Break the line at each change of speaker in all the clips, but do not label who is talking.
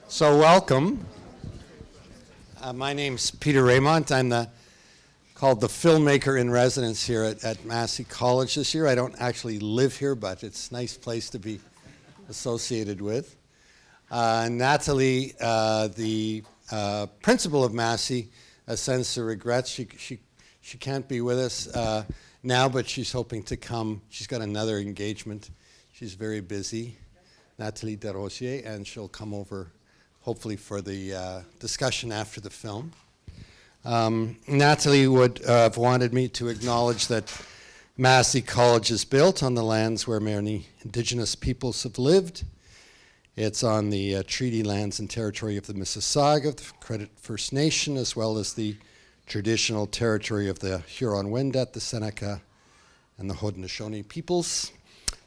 So welcome. My name's Peter Raymont. I'm called the Filmmaker-in-Residence here at Massey College this year. I don't actually live here, but it's a nice place to be associated with. Natalie, the principal of Massey, sends her regrets. She can't be with us now, but she's hoping to come. She's got another engagement. She's very busy, Natalie Desrosiers, and she'll come over hopefully for the discussion after the film. Natalie would have wanted me to acknowledge that Massey College is built on the lands where many Indigenous peoples have lived. It's on the treaty lands and territory of the Mississauga, the Credit First Nation, as well as the traditional territory of the Huron-Wendat, the Seneca, and the Haudenosaunee peoples.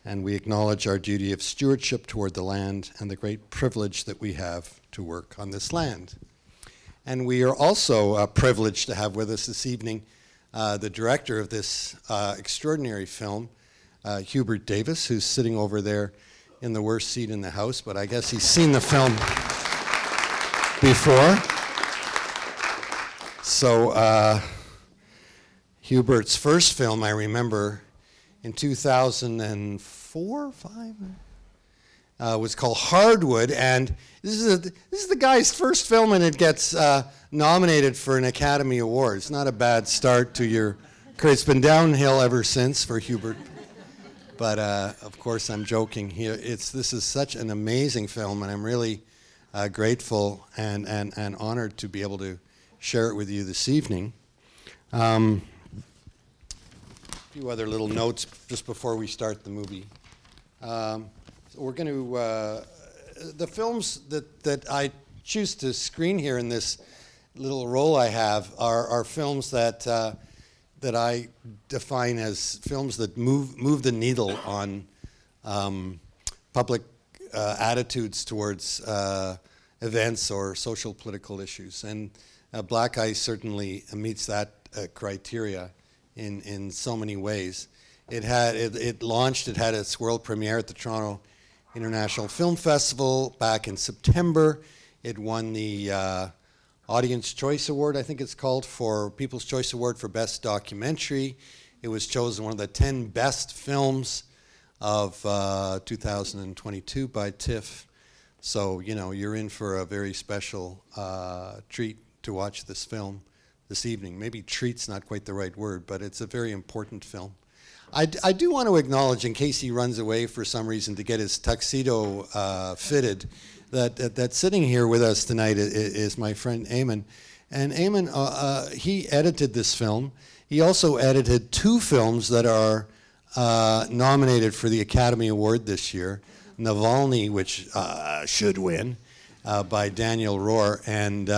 And we acknowledge our duty of stewardship toward the land and the great privilege that we have to work on this land. And we are also privileged to have with us this evening the director of this extraordinary film, Hubert Davis, who's sitting over there in the worst seat in the house, but I guess he's seen the film before. So Hubert's first film, I remember, in 2004, 5, was called Hardwood, and this is the guy's first film, and it gets nominated for an Academy Award. It's not a bad start to your career. It's been downhill ever since for Hubert, but of course I'm joking here. This is such an amazing film, and I'm really grateful and honored to be able to share it with you this evening. A few other little notes just before we start the movie. So we're going to, the films that I choose to screen here in this little role I have are films that I define as films that move the needle on public attitudes towards events or social political issues. And Black Ice certainly meets that criteria in so many ways. It had its world premiere at the Toronto International Film Festival back in September. It won the Audience Choice Award, I think it's called, for People's Choice Award for Best Documentary. It was chosen one of the 10 best films of 2022 by TIFF. So, you know, you're in for a very special treat to watch this film this evening. Maybe treat's not quite the right word, but it's a very important film. I do want to acknowledge, in case he runs away for some reason to get his tuxedo fitted, that sitting here with us tonight is my friend Eamon. And Eamon, he edited this film. He also edited 2 films that are nominated for the Academy Award this year. Navalny, which should win, by Daniel Rohr, and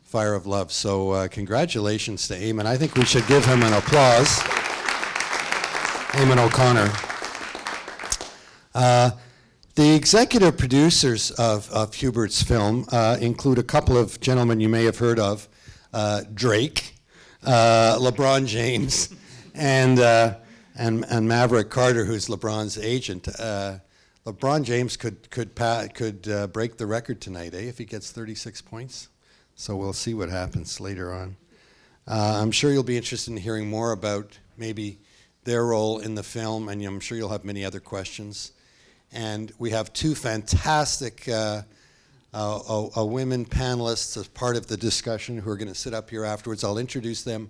Fire of Love. So congratulations to Eamon. I think we should give him an applause. Eamon O'Connor. The executive producers of Hubert's film include a couple of gentlemen you may have heard of, Drake, LeBron James, and Maverick Carter, who's LeBron's agent. LeBron James could break the record tonight, if he gets 36 points. So we'll see what happens later on. I'm sure you'll be interested in hearing more about maybe their role in the film, and I'm sure you'll have many other questions. And we have 2 fantastic women panelists as part of the discussion who are going to sit up here afterwards. I'll introduce them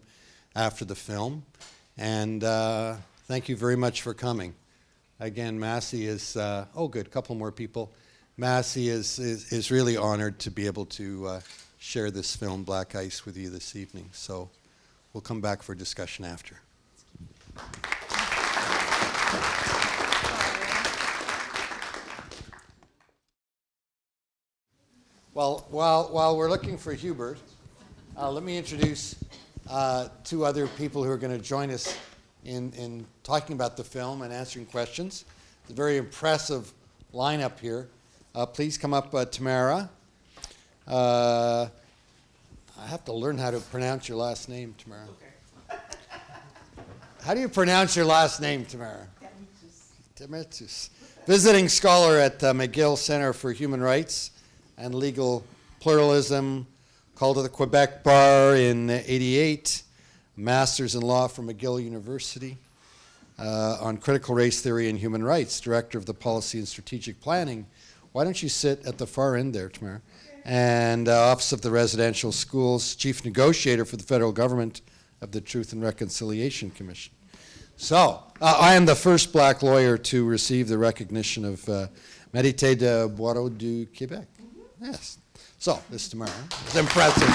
after the film. And thank you very much for coming. Again, Massey is, oh good, a couple more people. Massey is really honored to be able to share this film, Black Ice, with you this evening. So we'll come back for discussion after. Well, while we're looking for Hubert, let me introduce 2 other people who are going to join us in talking about the film and answering questions. It's a very impressive lineup here. Please come up, Tamara. I have to learn how to pronounce your last name, Tamara. Okay. How do you pronounce your last name, Tamara? Thermitus. Visiting scholar at McGill Center for Human Rights and legal pluralism, called to the Quebec Bar in '88, master's in law from McGill University, on critical race theory and human rights, director of the policy and strategic planning. Why don't you sit at the far end there, Tamara? And Office of the Residential Schools, chief negotiator for the federal government of the Truth and Reconciliation Commission. So, I am the first black lawyer to receive the recognition of Mérite de Boireau du Québec. Yes. So, this Tamara is an impressive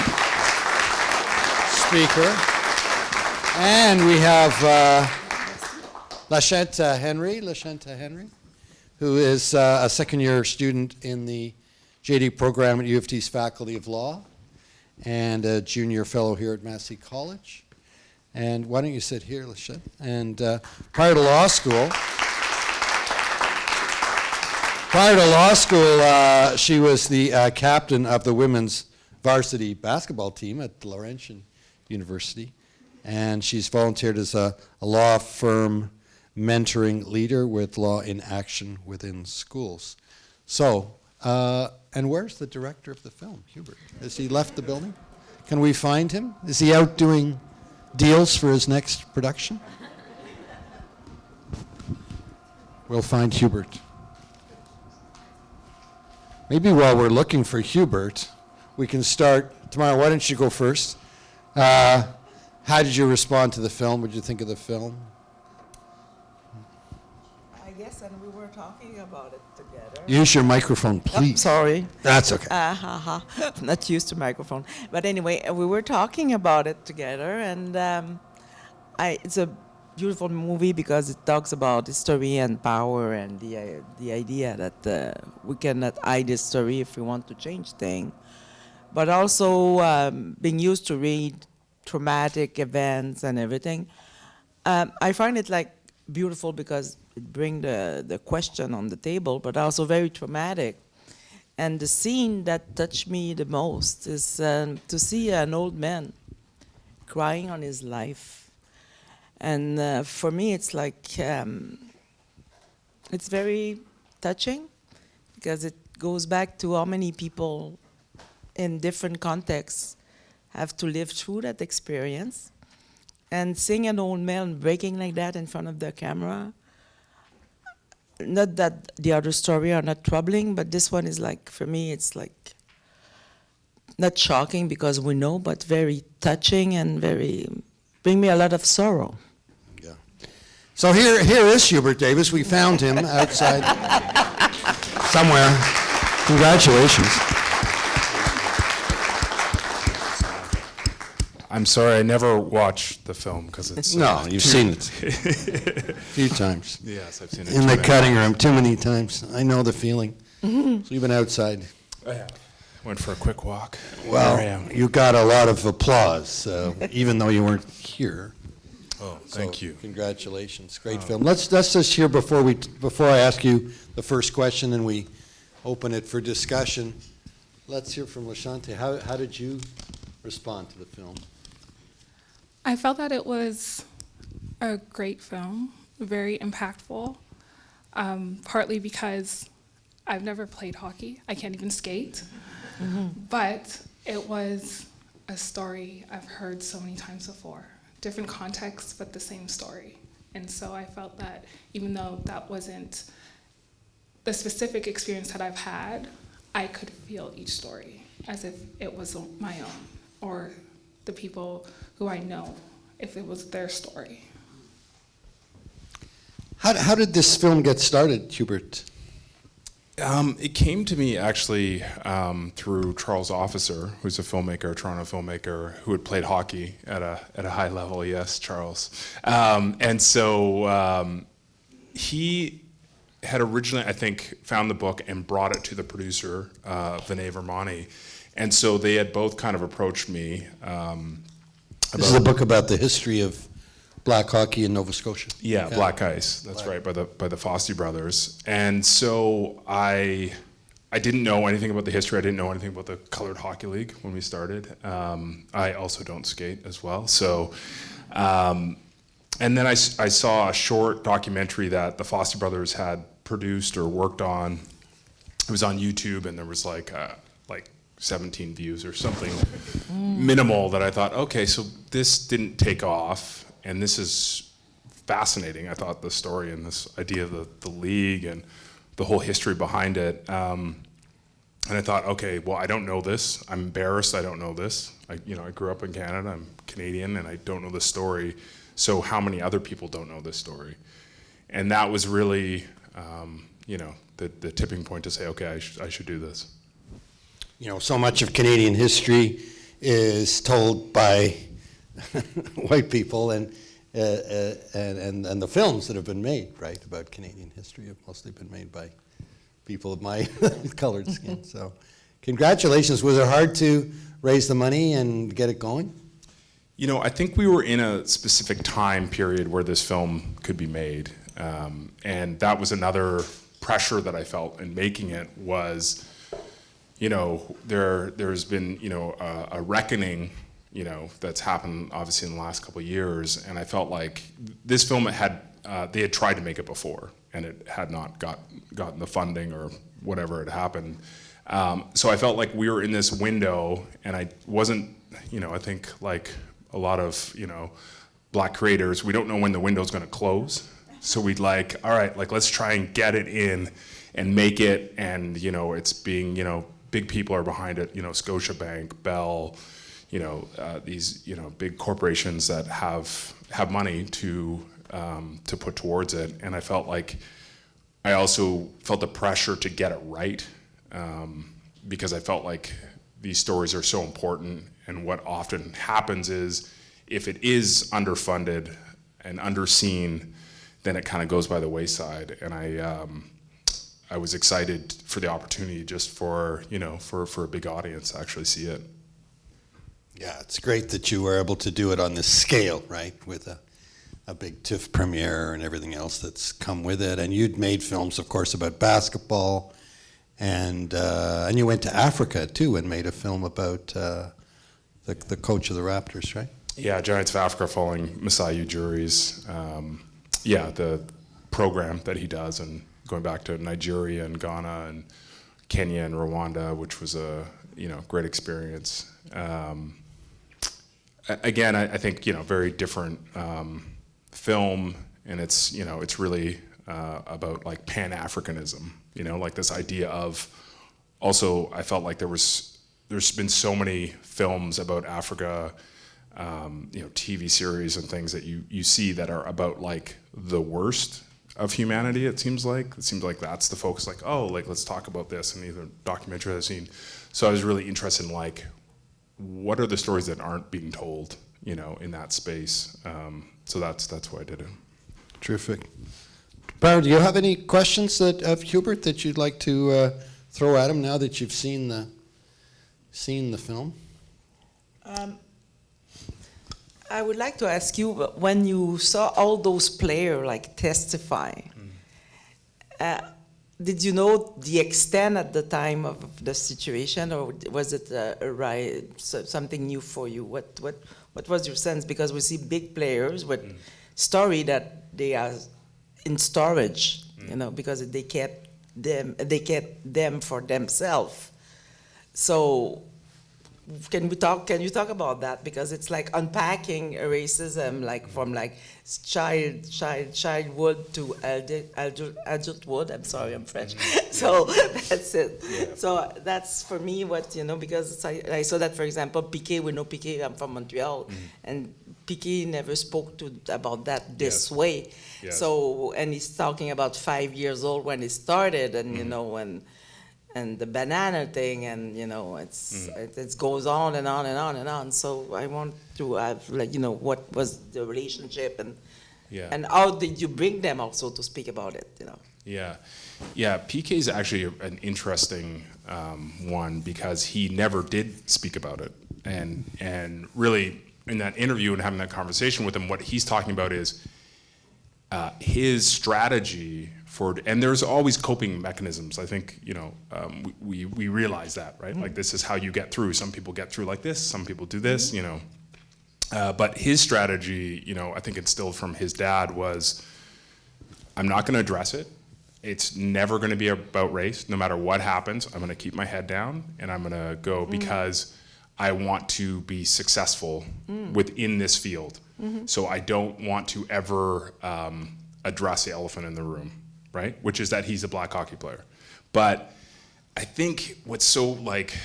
speaker. And we have Lachette Henry, who is a second-year student in the JD program at U of T's Faculty of Law and a junior fellow here at Massey College. And why don't you sit here, Lachette? And prior to law school, she was the captain of the women's varsity basketball team at Laurentian University. And she's volunteered as a law firm mentoring leader with Law in Action within schools. So, and where's the director of the film, Hubert? Has he left the building? Can we find him? Is he out doing deals for his next production? We'll find Hubert. Maybe while we're looking for Hubert, we can start. Tamara, why don't you go first? How did you respond to the film? What did you think of the film?
Yes, and we were talking about it together.
Use your microphone, please.
Oh, sorry.
That's okay.
I'm not used to microphone. But anyway, we were talking about it together, and it's a beautiful movie because it talks about history and power and the idea that we cannot hide history if we want to change things. But also being used to read traumatic events and everything. I find it like beautiful because it brings the question on the table, but also very traumatic. And the scene that touched me the most is to see an old man crying on his life. And for me, it's like, it's very touching because it goes back to how many people in different contexts have to live through that experience. And seeing an old man breaking like that in front of the camera, not that the other story are not troubling, but this one is like, for me, it's like not shocking because we know, but very touching and bring me a lot of sorrow.
Yeah. So here is Hubert Davis. We found him outside somewhere. Congratulations.
I'm sorry, I never watched the film because it's...
No, you've seen it a few times.
Yes, I've seen it.
In the cutting room, too many times. I know the feeling.
Mm-hmm.
So you've been outside.
I have. Went for a quick walk.
Well,
There I am.
you got a lot of applause, even though you weren't here.
Oh, thank you.
Congratulations, great film. Let's just hear before I ask you the first question and we open it for discussion. Let's hear from Lashante. How did you respond to the film?
I felt that it was a great film, very impactful, partly because I've never played hockey. I can't even skate. Mm-hmm. But it was a story I've heard so many times before. Different contexts, but the same story. And so I felt that even though that wasn't the specific experience that I've had, I could feel each story as if it was my own, or the people who I know, if it was their story.
How did this film get started, Hubert?
It came to me actually through Charles Officer, who's a filmmaker, a Toronto filmmaker, who had played hockey at a high level. Yes, Charles. And so he had originally, I think, found the book and brought it to the producer, Vinay Virmani. And so they had both kind of approached me.
This is a book about the history of black hockey in Nova Scotia.
Yeah, Black Ice. That's right, by the Fosse brothers. And so I didn't know anything about the history. I didn't know anything about the Colored Hockey League when we started. I also don't skate as well. So, and then I saw a short documentary that the Fosse brothers had produced or worked on. It was on YouTube, and there was like 17 views or something minimal that I thought, okay, so this didn't take off, and this is fascinating. I thought the story and this idea of the league and the whole history behind it. And I thought, okay, well, I don't know this. I'm embarrassed I don't know this. I grew up in Canada, I'm Canadian, and I don't know this story. So how many other people don't know this story? And that was really, the tipping point to say, okay, I should do this.
So much of Canadian history is told by white people, and the films that have been made, right, about Canadian history have mostly been made by people of my colored skin. So congratulations. Was it hard to raise the money and get it going?
I think we were in a specific time period where this film could be made. And that was another pressure that I felt in making it was, there's been, a reckoning, that's happened obviously in the last couple of years. And I felt like this film they had tried to make it before, and it had not gotten the funding or whatever had happened. So I felt like we were in this window, and I wasn't, I think like a lot of, black creators, we don't know when the window's gonna close. So we'd all right, let's try and get it in and make it, and, it's being, big people are behind it, Scotiabank, Bell, these, big corporations that have money to put towards it. And I felt like I also felt the pressure to get it right, because I felt like these stories are so important, and what often happens is if it is underfunded and underseen, then it kind of goes by the wayside. And I was excited for the opportunity just for a big audience to actually see it.
Yeah, it's great that you were able to do it on this scale, right, with a big TIFF premiere and everything else that's come with it. And you'd made films, of course, about basketball, and you went to Africa too and made a film about the coach of the Raptors, right?
Yeah, Giants of Africa, following Massey Ujiri's, the program that he does, and going back to Nigeria and Ghana and Kenya and Rwanda, which was a great experience. Again, I think very different film, and it's really about Pan-Africanism. This idea of, also I felt like there's been so many films about Africa, TV series and things that you see that are about the worst of humanity. It seems like that's the focus. Let's talk about this, and either documentary I've seen. So I was really interested in what are the stories that aren't being told, in that space. So that's why I did it.
Terrific. Tamara, do you have any questions of Hubert that you'd like to throw at him now that you've seen the film?
I would like to ask you, when you saw all those players testify, did you know the extent at the time of the situation, or was it something new for you? What was your sense? Because we see big players with story that they are in storage, because they kept them for themselves. So can you talk about that? Because it's unpacking racism, from childhood to adulthood. I'm sorry, I'm French. So that's it.
Yeah.
So that's for me what, because I saw that, for example, Piqué, we know Piqué, I'm from Montreal, and Piqué never spoke about that this way.
Yes.
So, and he's talking about 5 years old when he started, and and the banana thing, and it goes on and on and on and on. So I want to have what was the relationship, and how did you bring them also to speak about it?
Yeah, PK is actually an interesting one, because he never did speak about it, and really in that interview and having that conversation with him, what he's talking about is his strategy and there's always coping mechanisms. I think we realize that, right? This is how you get through. Some people get through like this. Some people do this. But his strategy, I think instilled from his dad was, I'm not going to address it, it's never going to be about race. No matter what happens, I'm going to keep my head down and I'm going to go because I want to be successful within this field. So I don't want to ever address the elephant in the room, right? Which is that he's a black hockey player. But I think what's so like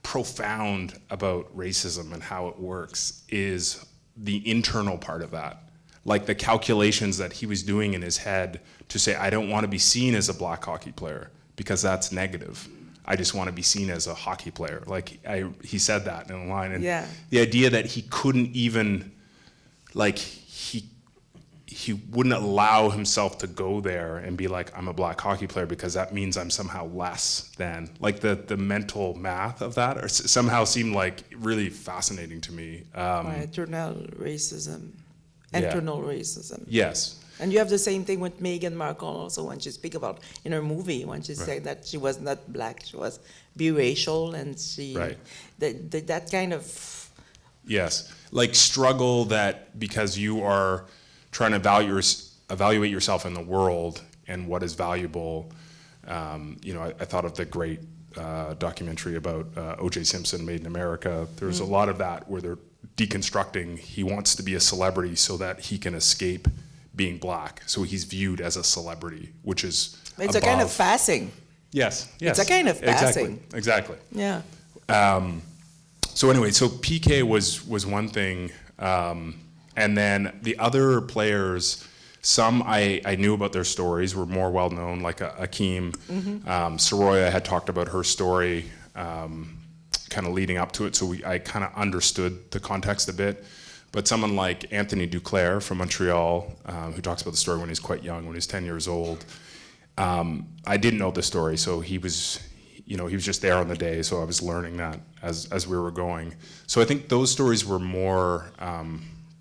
profound about racism and how it works is the internal part of that. Like the calculations that he was doing in his head to say, I don't want to be seen as a black hockey player because that's negative. I just want to be seen as a hockey player. Like he said that in a line. And the idea that he couldn't even, like he wouldn't allow himself to go there and be like, I'm a black hockey player because that means I'm somehow less than. Like the mental math of that or somehow seemed like really fascinating to me.
Internal racism. Internal racism.
Yes.
And you have the same thing with Meghan Markle also when she speak about in her movie when she said that she was not black, she was biracial, and she that kind of
like struggle that because you are trying to evaluate yourself in the world and what is valuable. I thought of the great documentary about O.J. Simpson, Made in America. There's a lot of that where they're deconstructing. He wants to be a celebrity so that he can escape being black. So he's viewed as a celebrity, which is
it's a kind of passing.
Yes.
It's a kind of passing.
Exactly.
Yeah.
So anyway, so PK was one thing. And then the other players, some I knew about their stories, were more well known, like Akeem. Soroya had talked about her story kind of leading up to it, so I kind of understood the context a bit. But someone like Anthony Duclair from Montreal, who talks about the story when he's quite young, when he's 10 years old, I didn't know the story, so he was just there on the day, so I was learning that as we were going. So I think those stories were more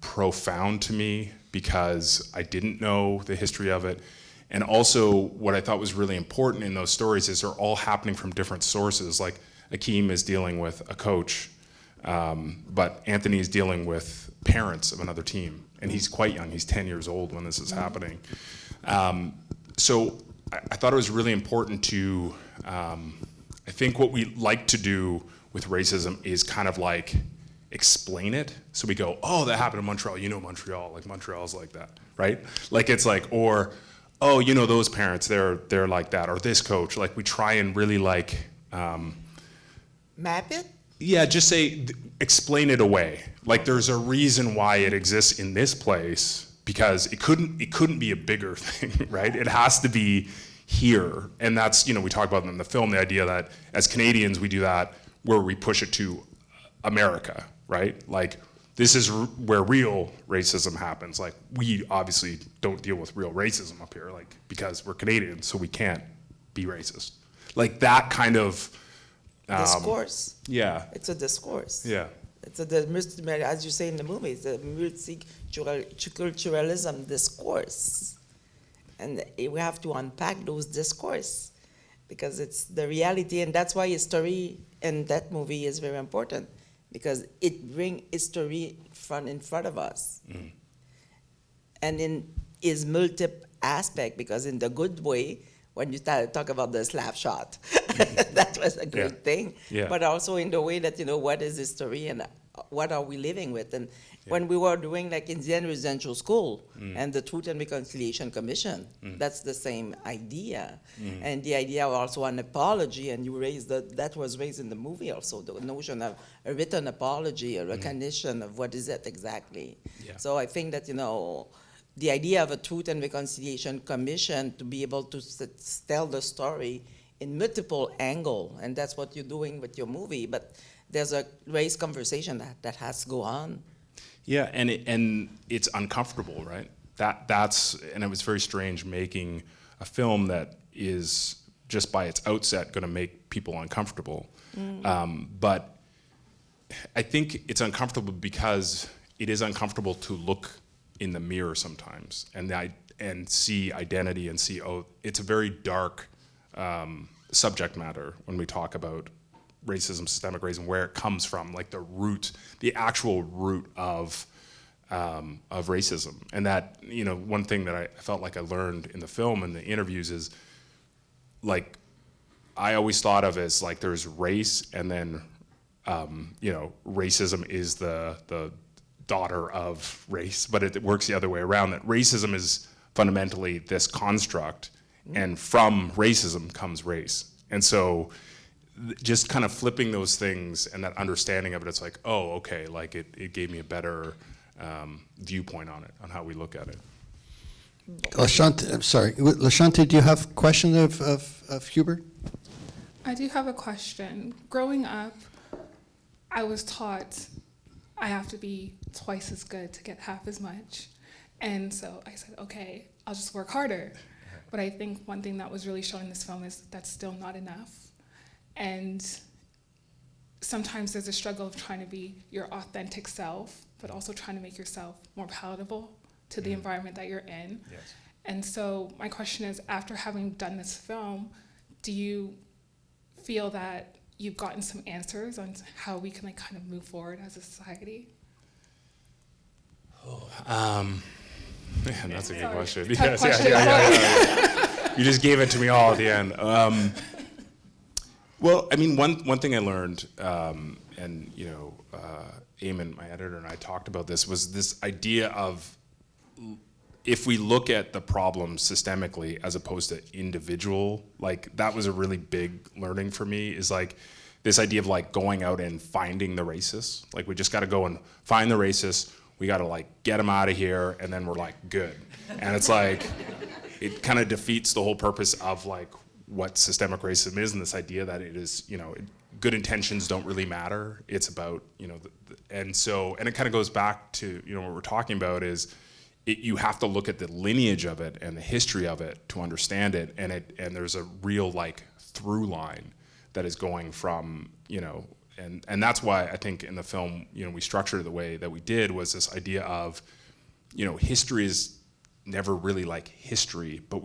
profound to me because I didn't know the history of it. And also what I thought was really important in those stories is they're all happening from different sources. Like Akeem is dealing with a coach, but Anthony is dealing with parents of another team. And he's quite young, he's 10 years old when this is happening. So I thought it was really important to, I think what we like to do with racism is kind of like explain it. So we go, oh, that happened in Montreal. You know Montreal, like Montreal's like that, right? Like it's like, or, oh, you know those parents, they're like that, or this coach. Like we try and really like
map it?
Yeah, just say, explain it away. Like there's a reason why it exists in this place because it couldn't be a bigger thing, right? It has to be here. And that's, we talk about in the film, the idea that as Canadians, we do that where we push it to America, right? Like this is where real racism happens. Like we obviously don't deal with real racism up here, like because we're Canadians, so we can't be racist. Like that kind of
discourse.
Yeah.
It's a discourse.
Yeah.
It's as you say in the movie, it's a multiculturalism discourse. And we have to unpack those discourse because it's the reality, and that's why history in that movie is very important because it brings history in front of us. And in its multiple aspect, because in the good way, when you talk about the slap shot, that was a great thing. Yeah. But also in the way that, what is history and what are we living with? And when we were doing like Indian residential school and the Truth and Reconciliation Commission, that's the same idea. And the idea of also an apology, and you raised that was raised in the movie also, the notion of a written apology, a recognition of what is it exactly. Yeah. So I think that, the idea of a Truth and Reconciliation Commission to be able to tell the story in multiple angles, and that's what you're doing with your movie, but there's a race conversation that has to go on.
Yeah, and it's uncomfortable, right? And it was very strange making a film that is just by its outset going to make people uncomfortable. But I think it's uncomfortable because it is uncomfortable to look in the mirror sometimes and see identity and see, it's a very dark subject matter when we talk about racism, systemic racism, where it comes from, like the actual root of of racism. And that, you know, one thing that I felt like I learned in the film and the interviews is, like, I always thought of as like there's race and then, you know, racism is the daughter of race, but it works the other way around, that racism is fundamentally this construct, and from racism comes race. And so just kind of flipping those things and that understanding of it, it's like, oh, okay, like it gave me a better viewpoint on it, on how we look at it.
Lashante, I'm sorry. Lashante, do you have a question of Hubert?
I do have a question. Growing up, I was taught I have to be twice as good to get half as much. And so I said, okay, I'll just work harder. But I think one thing that was really shown in this film is that's still not enough. And sometimes there's a struggle of trying to be your authentic self, but also trying to make yourself more palatable to the environment that you're in.
Yes.
And so my question is, after having done this film, do you feel that you've gotten some answers on how we can like kind of move forward as a society?
Man, that's a good question.
Tough
Yes,
question.
yeah. You just gave it to me all at the end. Well, I mean, one thing I learned, and you know, Eamon, my editor, and I talked about this, was this idea of, if we look at the problem systemically as opposed to individual, like that was a really big learning for me, is like this idea of like going out and finding the racists. Like we just got to go and find the racists. We got to like get them out of here, and then we're like good. And it's like, it kind of defeats the whole purpose of like what systemic racism is, and this idea that it is, you know, good intentions don't really matter. It's about, you know, and it kind of goes back to, you know, what we're talking about is, you have to look at the lineage of it and the history of it to understand it, and there's a real like through line that is going from, you know, and that's why I think in the film, you know, we structured it the way that we did, was this idea of, you know, history is never really like history, but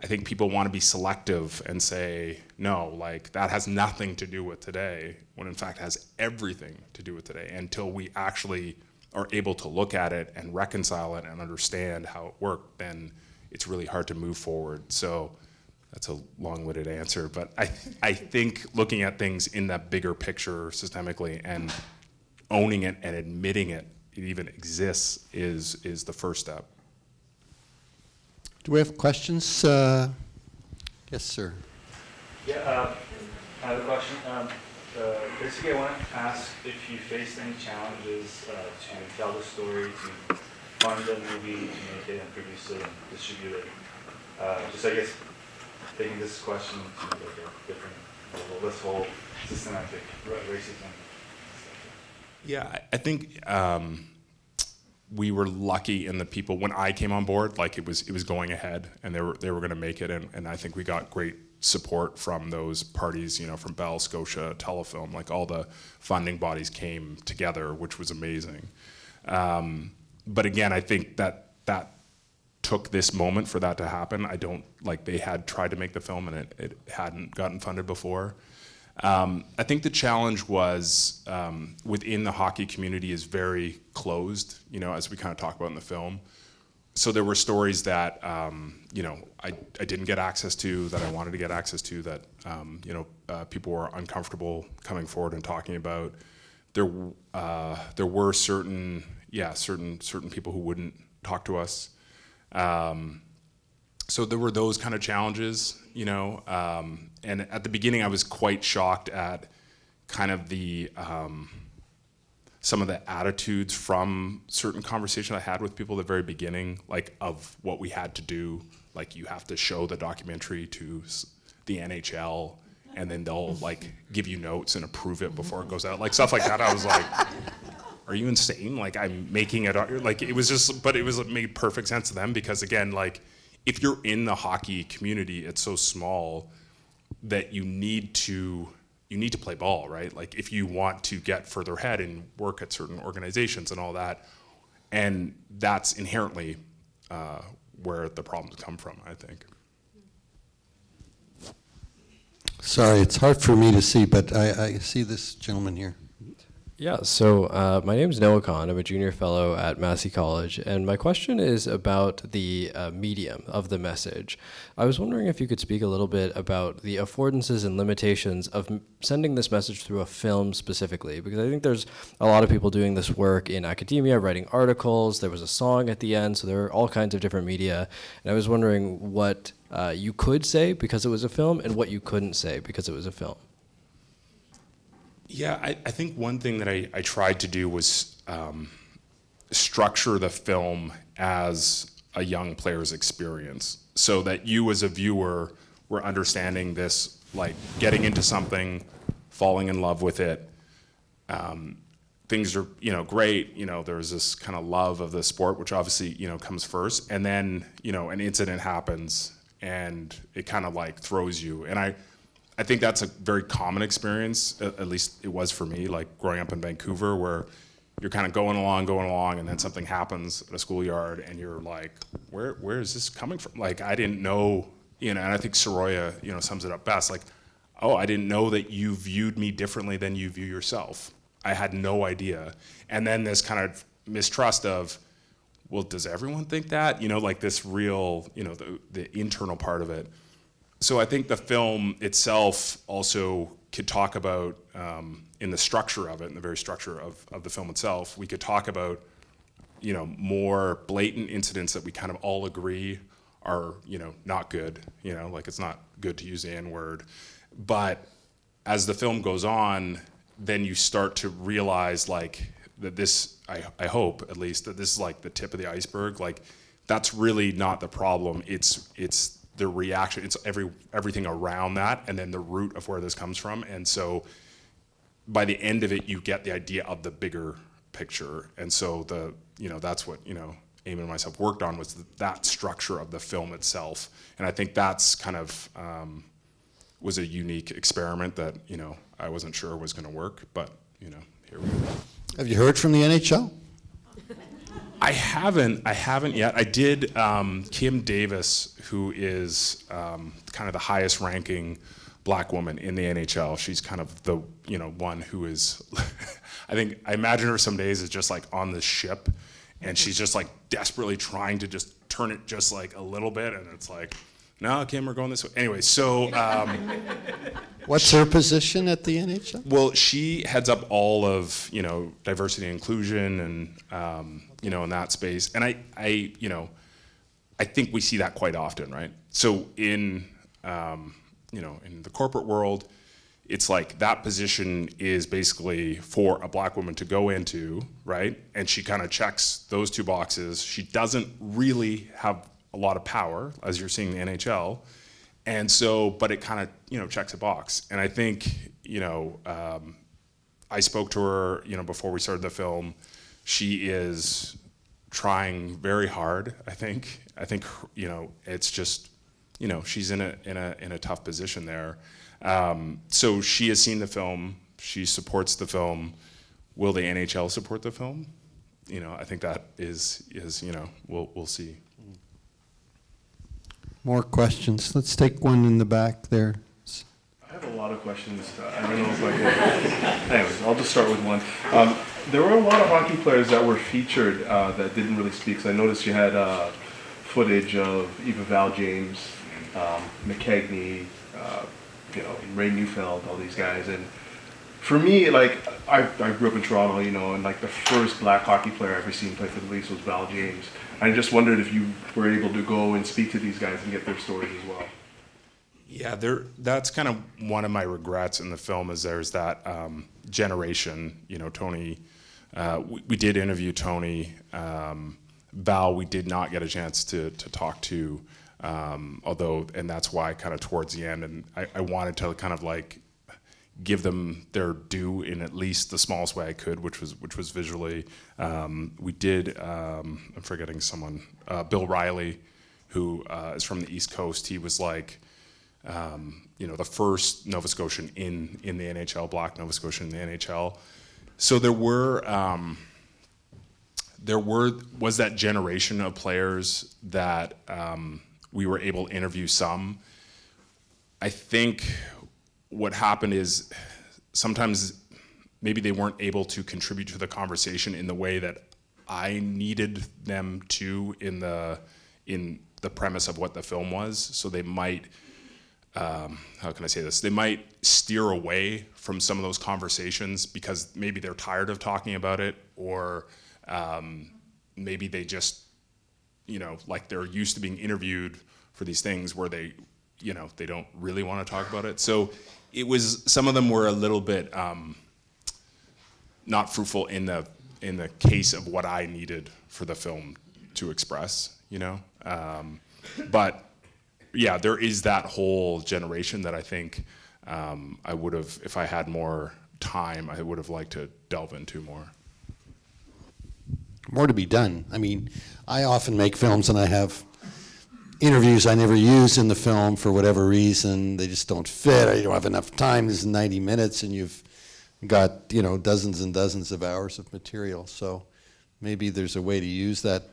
I think people want to be selective and say, no, like that has nothing to do with today, when in fact it has everything to do with today, until we actually are able to look at it and reconcile it and understand how it worked, then it's really hard to move forward. So that's a long-winded answer, but I think looking at things in that bigger picture systemically and owning it and admitting it even exists is the first step.
Do we have questions? Yes, sir.
Yeah, I have a question. Basically, I want to ask if you faced any challenges to tell the story, to fund the movie, to make it and produce it and distribute it. Just, I guess, taking this question to like a different level, this whole systematic racism.
Yeah, I think we were lucky in the people, when I came on board, like it was going ahead, and they were going to make it, and I think we got great support from those parties, you know, from Bell, Scotia, Telefilm, like all the funding bodies came together, which was amazing. But again, I think that took this moment for that to happen. I don't, like, they had tried to make the film and it hadn't gotten funded before. I think the challenge was within the hockey community is very closed, you know, as we kind of talk about in the film. So there were stories that, you know, I didn't get access to, that I wanted to get access to, that, you know, people were uncomfortable coming forward and talking about. There were certain people who wouldn't talk to us. So there were those kind of challenges, you know, and at the beginning I was quite shocked at kind of the, some of the attitudes from certain conversations I had with people at the very beginning, like of what we had to do, like you have to show the documentary to the NHL and then they'll like give you notes and approve it before it goes out, like stuff like that. I was like, are you insane? Like I'm making it, like it was just, but it made perfect sense to them because again, like if you're in the hockey community, it's so small that you need to play ball, right? Like if you want to get further ahead and work at certain organizations and all that, and that's inherently where the problems come from, I think.
Sorry, it's hard for me to see, but I see this gentleman here.
Yeah, so my name is Noah Khan. I'm a junior fellow at Massey College, and my question is about the medium of the message. I was wondering if you could speak a little bit about the affordances and limitations of sending this message through a film specifically, because I think there's a lot of people doing this work in academia, writing articles. There was a song at the end, so there are all kinds of different media, and I was wondering what you could say because it was a film and what you couldn't say because it was a film.
Yeah, I think one thing that I tried to do was structure the film as a young player's experience, so that you as a viewer were understanding this, like getting into something, falling in love with it. Things are, great. There's this kind of love of the sport, which obviously, comes first, and then, an incident happens, and it kind of like throws you. And I think that's a very common experience, at least it was for me, like growing up in Vancouver, where you're kind of going along, and then something happens at a schoolyard, and you're like, where is this coming from? Like, I didn't know, and I think Soroya, sums it up best, like, oh, I didn't know that you viewed me differently than you view yourself. I had no idea. And then this kind of mistrust of, well, does everyone think that? Like this real, the internal part of it. So I think the film itself also could talk about, in the structure of it, in the very structure of the film itself, we could talk about, more blatant incidents that we kind of all agree are, not good, like it's not good to use the N-word. But as the film goes on, then you start to realize like that this, I hope at least, that this is like the tip of the iceberg. Like that's really not the problem. It's the reaction, it's everything around that, and then the root of where this comes from. And so by the end of it, you get the idea of the bigger picture. And so that's what, Eamon and myself worked on, was that structure of the film itself. And I think that's kind of, was a unique experiment that, I wasn't sure was gonna work, but, here we go.
Have you heard from the NHL?
I haven't yet. I did. Kim Davis, who is kind of the highest ranking black woman in the NHL. She's kind of the one who is. I imagine her some days as just like on the ship, and she's just like desperately trying to just turn it just like a little bit, and it's like, no, Kim, we're going this way. Anyway, so.
What's her position at the NHL?
Well, she heads up all of, diversity and inclusion and, in that space. And I think we see that quite often, right? So in the corporate world, it's like that position is basically for a black woman to go into, right? And she kind of checks those two boxes. She doesn't really have a lot of power, as you're seeing in the NHL. And so, but it kind of, checks a box. And I think, I spoke to her, before we started the film. She is trying very hard, I think. It's just, she's in a tough position there. So she has seen the film. She supports the film. Will the NHL support the film? I think that is we'll see.
More questions. Let's take one in the back there.
I have a lot of questions. I don't know if I can. Anyways, I'll just start with one. There were a lot of hockey players that were featured that didn't really speak. So I noticed you had footage of even Val James, McKegney, Ray Neufeld, all these guys. And for me, like I grew up in Toronto, and like the first black hockey player I ever seen play for the Leafs was Val James. I just wondered if you were able to go and speak to these guys and get their stories as well.
Yeah, that's kind of one of my regrets in the film, is there's that generation. Tony, we did interview Tony. Val, we did not get a chance to talk to, although, and that's why kind of towards the end, and I wanted to kind of like give them their due in at least the smallest way I could, which was visually. We did, I'm forgetting someone, Bill Riley, who is from the East Coast. He was like, the first Nova Scotian in the NHL, black Nova Scotian in the NHL. So there was that generation of players that we were able to interview some. I think what happened is sometimes maybe they weren't able to contribute to the conversation in the way that I needed them to in the premise of what the film was. So they might, how can I say this? They might steer away from some of those conversations because maybe they're tired of talking about it, or maybe they just, like they're used to being interviewed for these things where they don't really want to talk about it. So it was, some of them were a little bit not fruitful in the case of what I needed for the film to express, but yeah, there is that whole generation that I think I would have, if I had more time, I would have liked to delve into more.
More to be done. I mean, I often make films and I have interviews I never use in the film for whatever reason. They just don't fit. I don't have enough time. This is 90 minutes and you've got, dozens and dozens of hours of material. So maybe there's a way to use that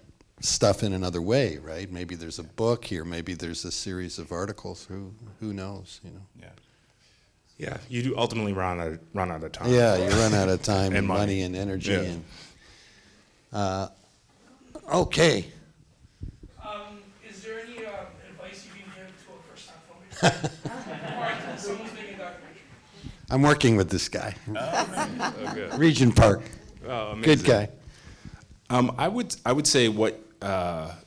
stuff in another way, right? Maybe there's a book here. Maybe there's a series of articles. Who knows,
Yeah, you do ultimately run out of time.
Yeah, you run out of time and
money.
money and energy.
Yeah.
And okay.
Is there any advice you can give to a first-time filmmaker? Or someone's making a documentary?
I'm working with this guy.
Oh, good.
Regent Park.
Oh, amazing.
Good guy.
I would say what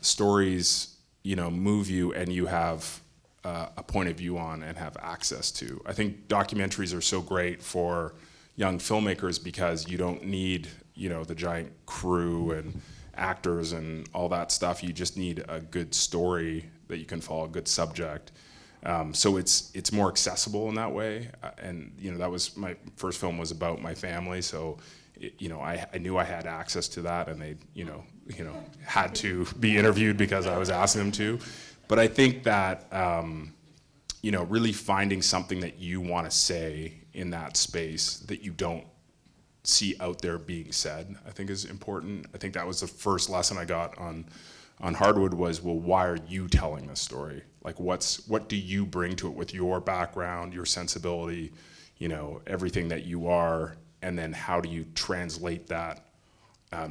stories move you and you have a point of view on and have access to. I think documentaries are so great for young filmmakers because you don't need the giant crew and actors and all that stuff. You just need a good story that you can follow, a good subject. So it's more accessible in that way. And that was my first film, was about my family. So I knew I had access to that, and they had to be interviewed because I was asking them to. But I think that really finding something that you want to say in that space that you don't see out there being said, I think is important. I think that was the first lesson I got on Hardwood was, well, why are you telling this story? Like, what do you bring to it with your background, your sensibility, everything that you are, and then how do you translate that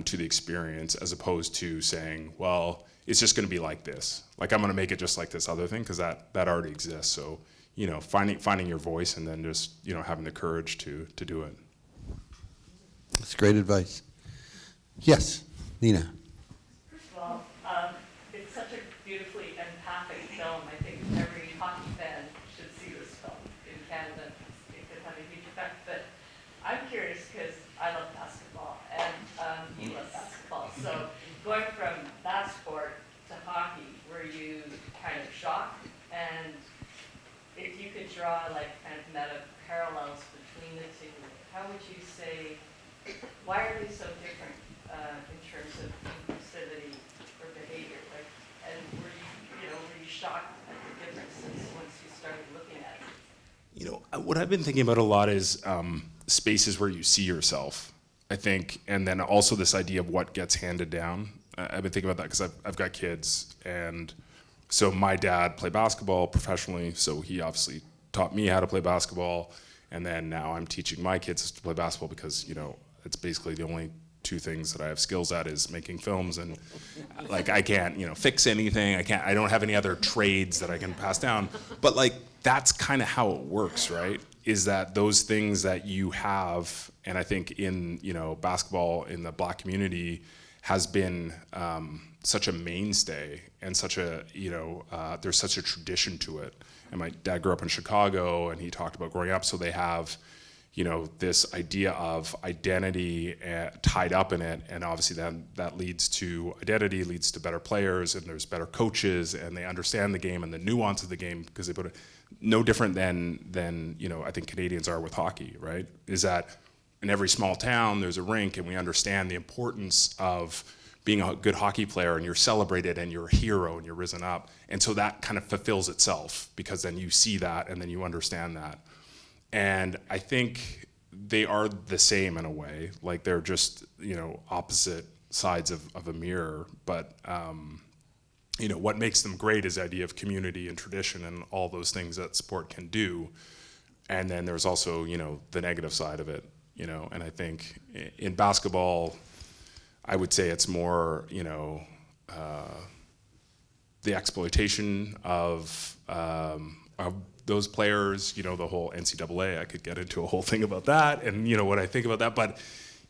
to the experience, as opposed to saying, well, it's just going to be like this. Like, I'm going to make it just like this other thing, because that already exists. So, finding your voice, and then just, having the courage to do it.
That's great advice. Yes, Nina.
First of all, it's such a beautifully empathic film. I think every hockey fan should see this film in Canada. It could have a huge effect. But I'm curious because I love basketball, and you love basketball. So going from that sport to hockey, were you kind of shocked? And if you could draw kind of meta parallels between the two, how would you say, why are they so different in terms of inclusivity or behavior? And were you shocked at the differences once you started looking at it?
What I've been thinking about a lot is spaces where you see yourself, I think, and then also this idea of what gets handed down. I've been thinking about that because I've got kids, and so my dad played basketball professionally, so he obviously taught me how to play basketball, and then now I'm teaching my kids to play basketball because, it's basically the only two things that I have skills at is making films, and I can't, fix anything. I don't have any other trades that I can pass down. But that's kind of how it works, right? Is that those things that you have, and I think in, basketball in the Black community has been such a mainstay, and such a, there's such a tradition to it. And my dad grew up in Chicago, and he talked about growing up, so they have this idea of identity tied up in it, and obviously then that leads to identity, leads to better players, and there's better coaches, and they understand the game and the nuance of the game, because they put it no different than I think Canadians are with hockey, right? Is that in every small town there's a rink, and we understand the importance of being a good hockey player, and you're celebrated, and you're a hero, and you're risen up, and so that kind of fulfills itself, because then you see that, and then you understand that. And I think they are the same in a way, they're just, opposite sides of a mirror. But, what makes them great is the idea of community and tradition and all those things that sport can do. And then there's also, the negative side of it, you know, and I think in basketball, I would say it's more, you know, the exploitation of those players, you know, the whole NCAA, I could get into a whole thing about that and, you know, what I think about that. But,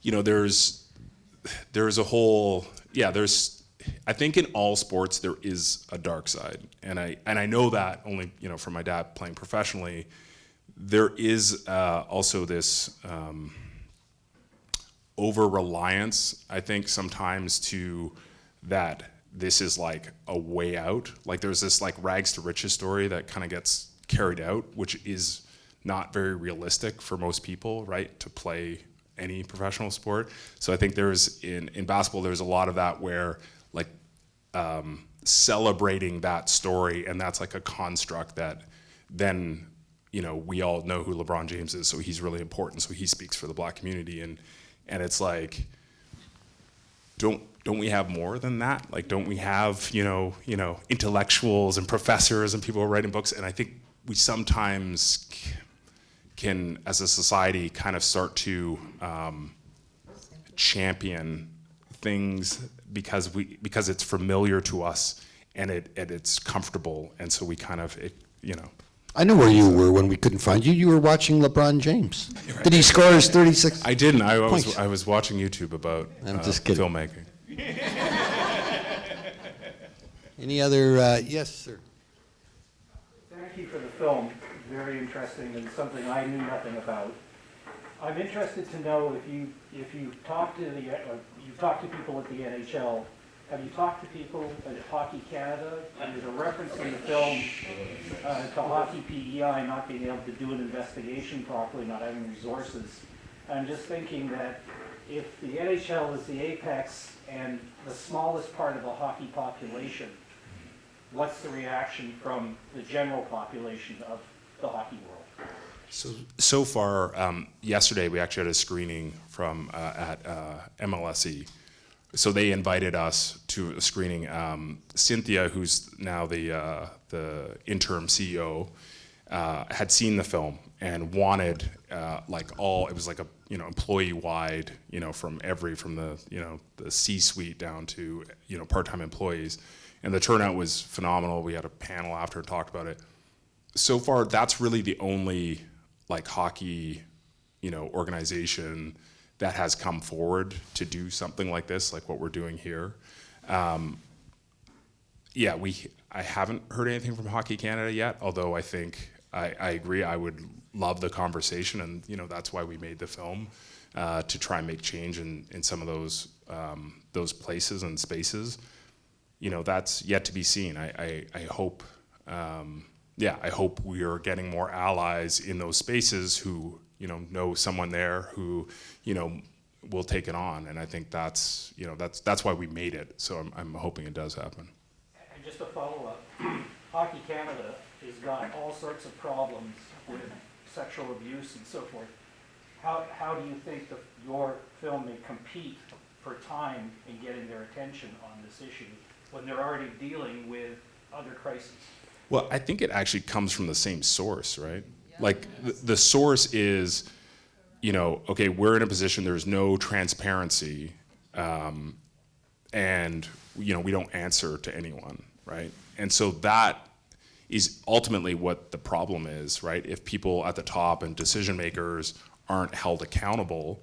you know, there's a whole, I think in all sports there is a dark side. And I know that only, you know, from my dad playing professionally. There is also this over-reliance, I think, sometimes to that this is like a way out. Like there's this like rags to riches story that kind of gets carried out, which is not very realistic for most people, right, to play any professional sport. So I think there's, in basketball, there's a lot of that where like celebrating that story, and that's like a construct that then, you know, we all know who LeBron James is, so he's really important, so he speaks for the black community, and it's like, don't we have more than that? Like, don't we have, you know, intellectuals and professors and people writing books? And I think we sometimes can, as a society, kind of start to champion things because it's familiar to us and it's comfortable, and so we kind of, you know.
I know where you were when we couldn't find you. You were watching LeBron James. Did he score his 36?
I didn't.
points?
I was watching YouTube about
I'm just kidding.
filmmaking.
Any other, yes, sir.
Thank you for the film. Very interesting and something I knew nothing about. I'm interested to know if you talked to you've talked to people at the NHL. Have you talked to people at Hockey Canada? And there's a reference in the film to Hockey PEI not being able to do an investigation properly, not having resources. I'm just thinking that if the NHL is the apex and the smallest part of the hockey population, what's the reaction from the general population of the hockey world?
So far, yesterday we actually had a screening from at MLSE. So they invited us to a screening. Cynthia, who's now the interim CEO, had seen the film and wanted it was like a employee-wide, from the C-suite down to part-time employees, and the turnout was phenomenal. We had a panel after and talked about it. So far, that's really the only hockey organization that has come forward to do something like this, like what we're doing here. I haven't heard anything from Hockey Canada yet, although I think I agree, I would love the conversation, and that's why we made the film, to try and make change in some of those places and spaces. That's yet to be seen. I hope, I hope we are getting more allies in those spaces who know someone there who, will take it on. And I think that's why we made it. So I'm hoping it does happen.
And just a follow-up, Hockey Canada has got all sorts of problems with sexual abuse and so forth. How do you think your film may compete for time in getting their attention on this issue when they're already dealing with other crises?
Well, I think it actually comes from the same source, right? Like the source is, okay, we're in a position, there's no transparency, and we don't answer to anyone, right? And so that is ultimately what the problem is, right? If people at the top and decision makers aren't held accountable,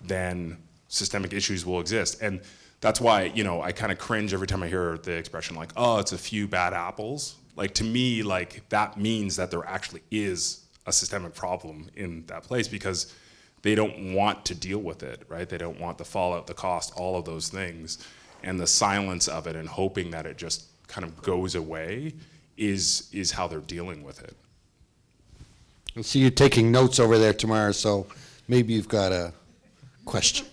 then systemic issues will exist. And that's why, I kind of cringe every time I hear the expression oh, it's a few bad apples. To me, that means that there actually is a systemic problem in that place, because they don't want to deal with it, right? They don't want the fallout, the cost, all of those things. And the silence of it and hoping that it just kind of goes away is how they're dealing with it.
I see you taking notes over there, Tamara, so maybe you've got a question.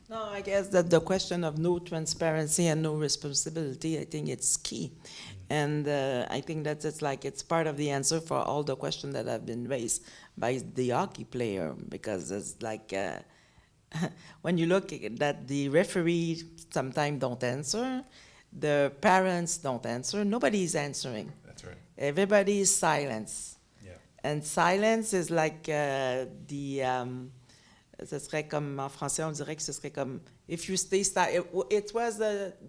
No, I guess that the question of no transparency and no responsibility, I think it's key. And I think that it's part of the answer for all the questions that have been raised by the hockey player, because it's when you look at that, the referee sometimes don't answer, the parents don't answer, nobody's answering.
That's right.
Everybody is silence.
Yeah.
And silence is Ce serait comme, en français, on dirait que ce serait comme, if you stay silent. It was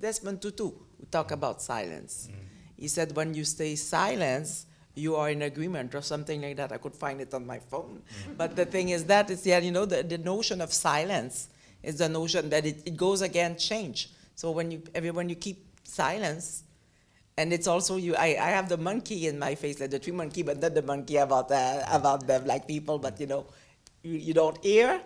Desmond Tutu who talked about silence. He said, when you stay silent, you are in agreement or something like that. I could find it on my phone. But the thing is that, the notion of silence is the notion that it goes against change. So when you keep silence, and it's also I have the monkey in my face, like the tree monkey, but not the monkey about the black people, but you don't hear,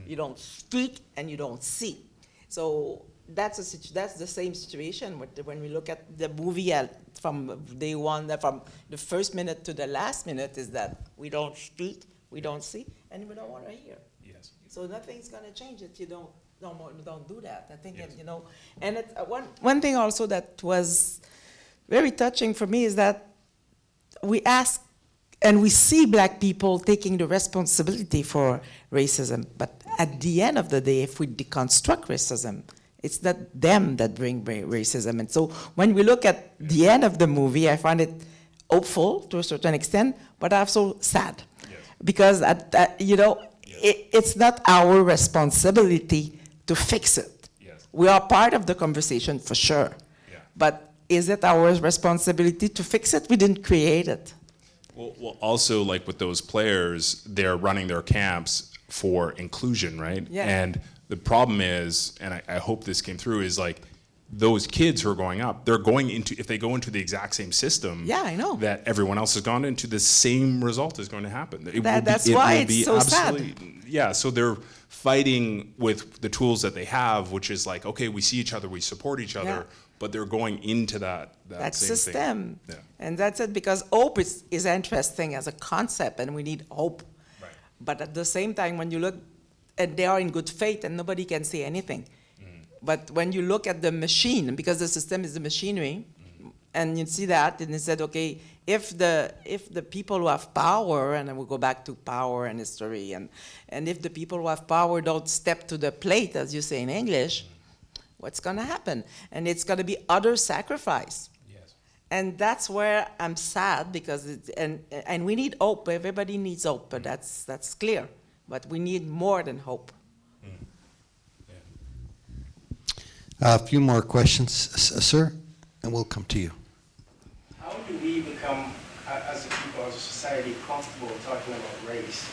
you don't speak, and you don't see. So that's the same situation when we look at the movie from day one, from the first minute to the last minute, is that we don't speak, we don't see, and we don't want to hear.
Yes.
So nothing's going to change if you don't do that. I think, and one thing also that was very touching for me is that we ask and we see black people taking the responsibility for racism, but at the end of the day, if we deconstruct racism, it's not them that bring racism. And so when we look at the end of the movie, I find it hopeful to a certain extent, but also sad.
Yes.
Because, it's not our responsibility to fix it.
Yes.
We are part of the conversation for sure.
Yeah.
But is it our responsibility to fix it? We didn't create it.
Well, also, like with those players, they're running their camps for inclusion, right?
Yeah.
And the problem is, and I hope this came through, is like those kids who are going up, they're going into, if they go into the exact same system
Yeah, I know.
that everyone else has gone into, the same result is going to happen.
That's why it's so sad.
Yeah, so they're fighting with the tools that they have, which is like, okay, we see each other, we support each other,
Yeah.
but they're going into that same
system.
thing. Yeah.
And that's it, because hope is interesting as a concept, and we need hope.
Right.
But at the same time, when you look, and they are in good faith, and nobody can say anything. But when you look at the machine, because the system is the machinery, and you see that, and you said, okay, if the people who have power, and then we'll go back to power and history, and if the people who have power don't step to the plate, as you say in English, what's going to happen? And it's going to be utter sacrifice.
Yes.
And that's where I'm sad, because and we need hope. Everybody needs hope, but that's clear. But we need more than hope.
A few more questions, sir, and we'll come to you.
How do we become, as a people, as a society, comfortable talking about race?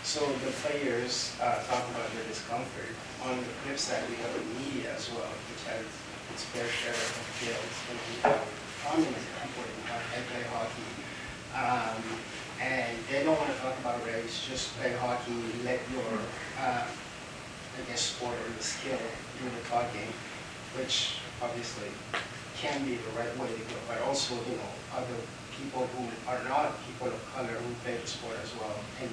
So the players talk about their discomfort. On the flip side, we have the media as well, which has its fair share of guilt. And we have prominent people that play hockey. And they don't want to talk about race, just play hockey, let your, sport or the skill do the talking, which obviously can be the right way to go, but also, other people who are not people of color who play the sport as well, and,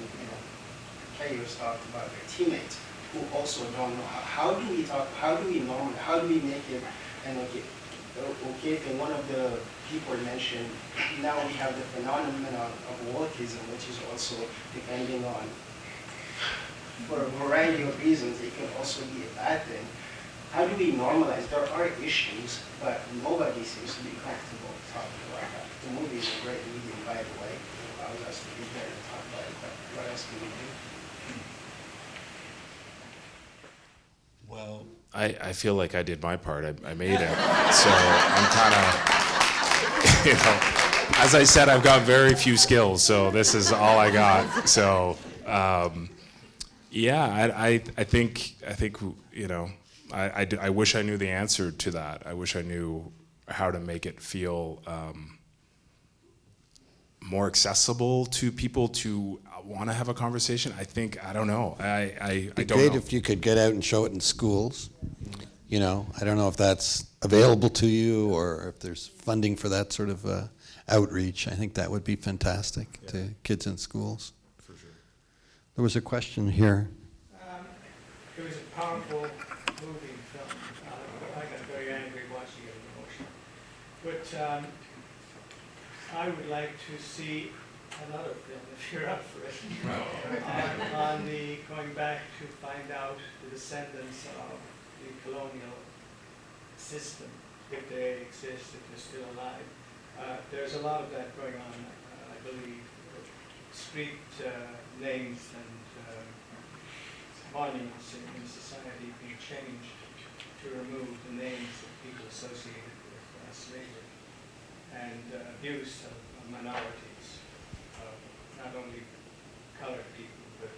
players talk about their teammates who also don't know. How do we talk, how do we normalize, how do we make it, and and one of the people mentioned, now we have the phenomenon of wokeism, which is also depending on, for a variety of reasons, it can also be a bad thing. How do we normalize? There are issues, but nobody seems to be comfortable talking about that. The movie is a great medium, by the way. It allows us to be there and talk about it, but what else can we do?
Well, I feel like I did my part. I made it. So I'm kind of, as I said, I've got very few skills, so this is all I got. So, I think, I wish I knew the answer to that. I wish I knew how to make it feel more accessible to people to want to have a conversation. I don't know. I don't know.
Great if you could get out and show it in schools. I don't know if that's available to you or if there's funding for that sort of outreach. I think that would be fantastic to kids in schools.
For sure.
There was a question here.
It was a powerful moving film. I got very angry watching it, emotional. But I would like to see another film, if you're up for it, on the going back to find out the descendants of the colonial system, if they exist, if they're still alive. There's a lot of that going on, I believe. Street names and
monuments in society being changed to remove the names of people associated with slavery and abuse of minorities, not only colored people, but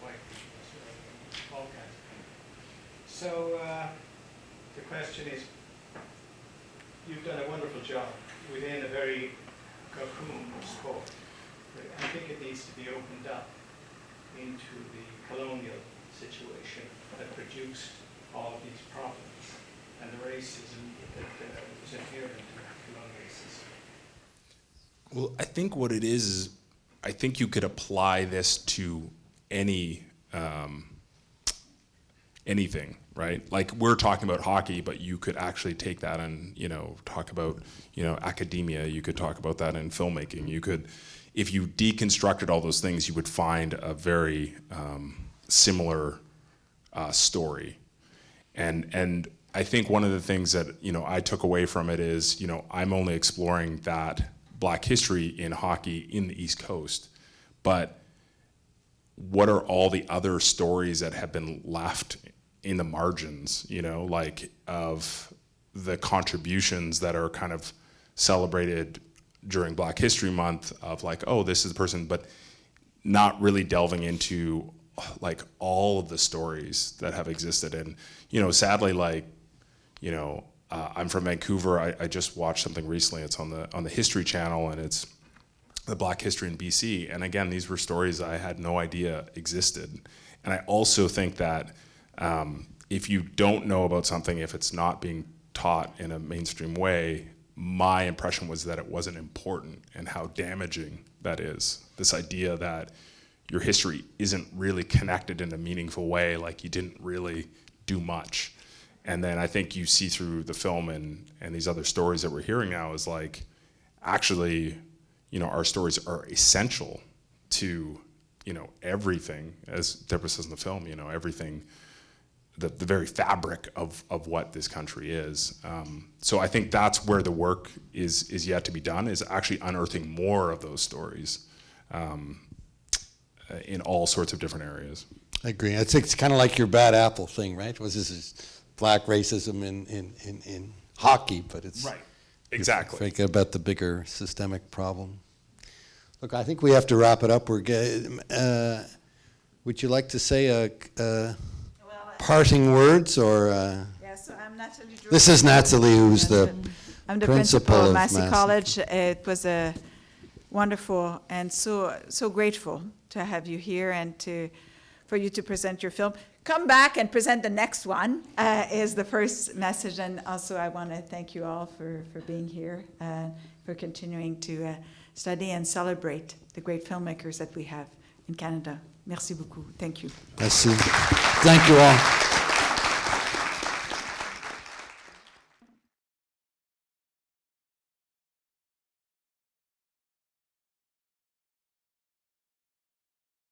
white people as well, all kinds of people. So the question is, you've done a wonderful job within a very cocoon sport, but I think it needs to be opened up into the colonial situation that produced all of these problems and the racism that was inherent to colonial system.
Well, I think what it is I think you could apply this to any anything, right? Like we're talking about hockey, but you could actually take that and talk about academia. You could talk about that in filmmaking. You could, if you deconstructed all those things, you would find a very similar story. And I think one of the things that I took away from it is I'm only exploring that Black history in hockey in the East Coast, but what are all the other stories that have been left in the margins, like of the contributions that are kind of celebrated during Black History Month of like, oh, this is the person, but not really delving into like all of the stories that have existed. And, sadly, like, I'm from Vancouver. I just watched something recently. It's on the History Channel, and it's the Black history in BC. And again, these were stories I had no idea existed. And I also think that if you don't know about something, if it's not being taught in a mainstream way, my impression was that it wasn't important, and how damaging that is. This idea that your history isn't really connected in a meaningful way, like you didn't really do much. And then I think you see through the film and these other stories that we're hearing now is like, actually, our stories are essential to, everything, as Deborah says in the film, everything, the very fabric of what this country is. So I think that's where the work is yet to be done, is actually unearthing more of those stories in all sorts of different areas.
I agree. It's kind of like your bad apple thing, right? Was this is Black racism in hockey, but it's
right. Exactly.
Think about the bigger systemic problem. Look, I think we have to wrap it up. Would you like to say parting words, or?
Yeah, so I'm Natalie.
This is Natalie, who's
I'm the
principal
of
of
Massey
Massey.
College. It was a wonderful and so grateful to have you here and for you to present your film. Come back and present the next one is the first message. And also I want to thank you all for being here, for continuing to study and celebrate the great filmmakers that we have in Canada. Merci beaucoup. Thank you.
Merci. Thank you all.